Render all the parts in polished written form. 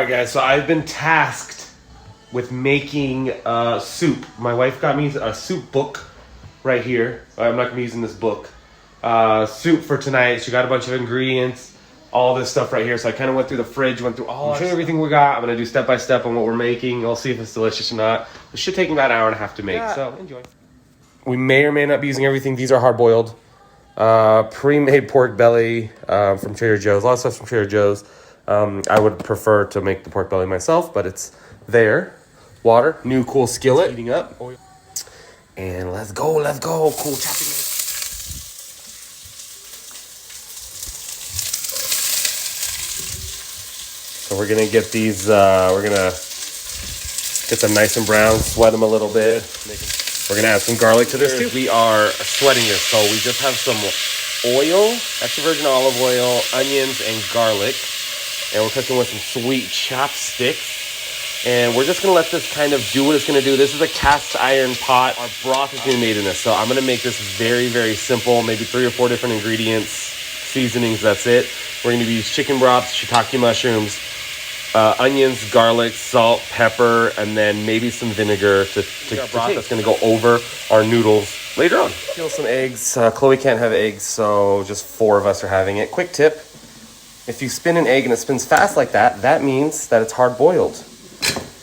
Alright guys, so I've been tasked with making soup. My wife got me a soup book right here. I'm not going to be using this book. Soup for tonight. She got a bunch of ingredients, all this stuff right here. So I kind of went through the fridge, went through all everything we got. I'm going to do step by step on what we're making. I'll see if it's delicious or not. It should take me about an hour and a half to make, so enjoy. We may or may not be using everything. These are hard boiled. Pre-made pork belly from Trader Joe's. A lot of stuff from Trader Joe's. I would prefer to make the pork belly myself, but it's there. Water, new cool skillet, heating up. And let's go. Cool chopping. So we're gonna get these, we're gonna get them nice and brown, sweat them a little bit. We're gonna add some garlic to this too. We are sweating this, so we just have some oil, extra virgin olive oil, onions, and garlic. And we're cooking with some sweet chopsticks. And we're just going to let this kind of do what it's going to do. This is a cast iron pot. Our broth is going to be made in this. So I'm going to make this very, very simple. Maybe 3 or 4 different ingredients, seasonings, that's it. We're going to use chicken broth, shiitake mushrooms, onions, garlic, salt, pepper, and then maybe some vinegar to broth that's going to go over our noodles later on. Peel some eggs. Chloe can't have eggs, so just 4 of us are having it. Quick tip. If you spin an egg and it spins fast like that, that means that it's hard-boiled.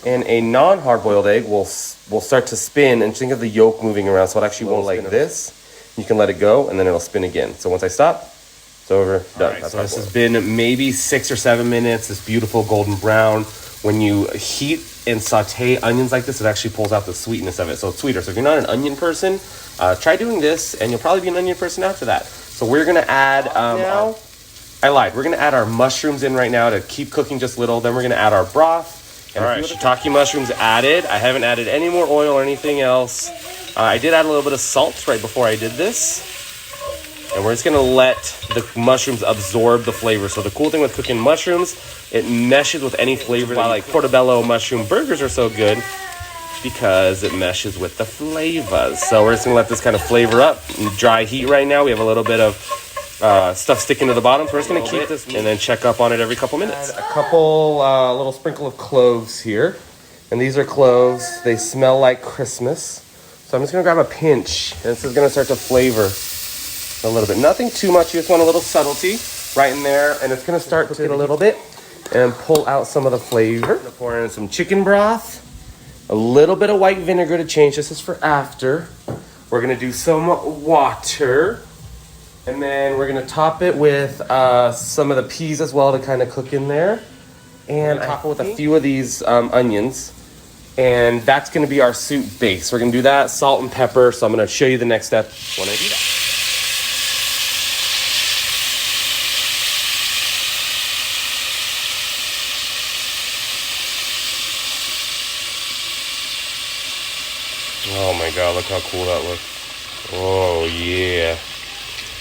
And a non-hard-boiled egg will start to spin, and think of the yolk moving around, so it actually won't like this. You can let it go, and then it'll spin again. So once I stop, it's over, done. Right, so this has been maybe 6 or 7 minutes, this beautiful golden brown. When you heat and saute onions like this, it actually pulls out the sweetness of it, so it's sweeter. So if you're not an onion person, try doing this, and you'll probably be an onion person after that. So we're going to add... I lied. We're going to add our mushrooms in right now to keep cooking just a little. Then we're going to add our broth. And all right, shiitake mushrooms added. I haven't added any more oil or anything else. I did add a little bit of salt right before I did this. And we're just going to let the mushrooms absorb the flavor. So the cool thing with cooking mushrooms, it meshes with any flavor. Why like portobello mushroom burgers are so good, because it meshes with the flavors. So we're just going to let this kind of flavor up. Dry heat right now. We have a little bit of stuff sticking to the bottom, so we're just going to keep this and then check up on it every couple minutes. Add a couple, little sprinkle of cloves here, and these are cloves. They smell like Christmas, so I'm just going to grab a pinch, and this is going to start to flavor a little bit. Nothing too much, you just want a little subtlety right in there, and it's going to start to a little bit and pull out some of the flavor. I'm going to pour in some chicken broth, a little bit of white vinegar to change. This is for after. We're going to do some water. And then we're going to top it with some of the peas as well to kind of cook in there. And top it with a few of these onions. And that's going to be our soup base. We're going to do that, salt and pepper. So I'm going to show you the next step when I do that. Oh my God, look how cool that looks. Oh yeah.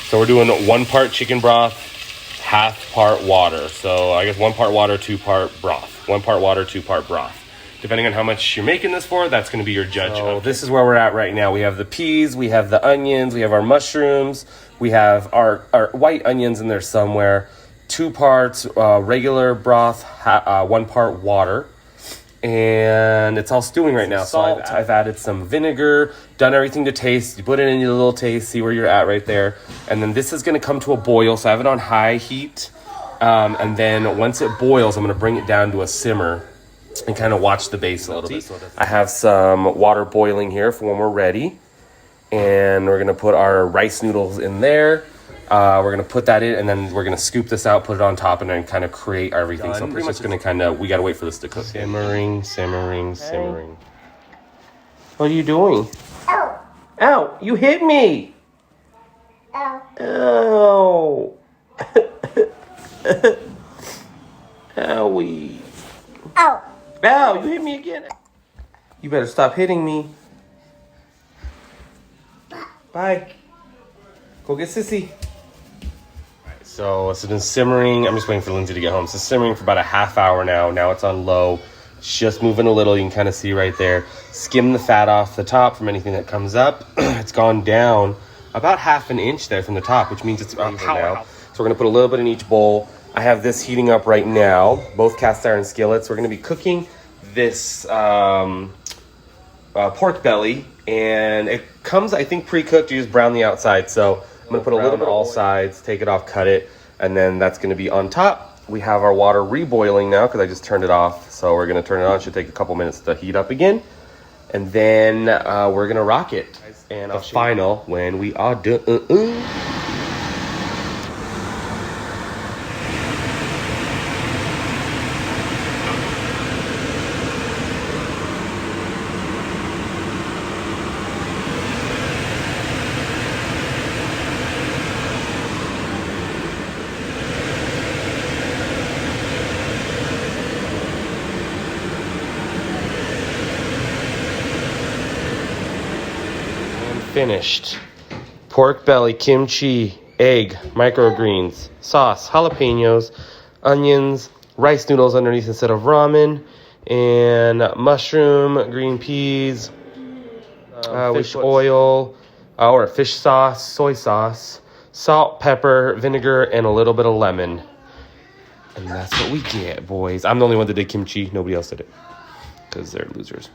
So we're doing 1 part chicken broth, half part water. So I guess 1 part water, 2 part broth. 1 part water, 2 part broth. Depending on how much you're making this for, that's going to be your judge. So this is where we're at right now. We have the peas, we have the onions, we have our mushrooms, we have our white onions in there somewhere. 2 parts regular broth, 1 part water. And it's all stewing right now. So I've added some vinegar, done everything to taste. You put it in your little taste, see where you're at right there. And then this is going to come to a boil. So I have it on high heat. And then once it boils, I'm going to bring it down to a simmer and kind of watch the base a little bit. I have some water boiling here for when we're ready. And we're going to put our rice noodles in there. We're going to put that in, and then we're going to scoop this out, put it on top, and then kind of create everything. So pretty much going to kind of, we got to wait for this to cook. Simmering. What are you doing? Ow. Ow, you hit me. Ow. Ow. Owie. Ow. Ow, you hit me again. You better stop hitting me. Bye. Go get Sissy. So it's been simmering. I'm just waiting for Lindsay to get home. So simmering for about a half hour now. Now it's on low. It's just moving a little. You can kind of see right there. Skim the fat off the top from anything that comes up. It's gone down about 1/2 inch there from the top, which means it's about now. So we're going to put a little bit in each bowl. I have this heating up right now, both cast iron skillets. We're going to be cooking this pork belly, and it comes, I think, pre-cooked. You just brown the outside. So I'm going to put a little bit on all sides, take it off, cut it, and then that's going to be on top. We have our water reboiling now because I just turned it off. So we're going to turn it on. It should take a couple minutes to heat up again. And then we're going to rock it. And I'll final when we are done. Finished. Pork belly, kimchi, egg, microgreens, sauce, jalapenos, onions, rice noodles underneath instead of ramen, and mushroom, green peas, fish oil, or fish sauce, soy sauce, salt, pepper, vinegar, and a little bit of lemon. And that's what we get, boys. I'm the only one that did kimchi. Nobody else did it because they're losers.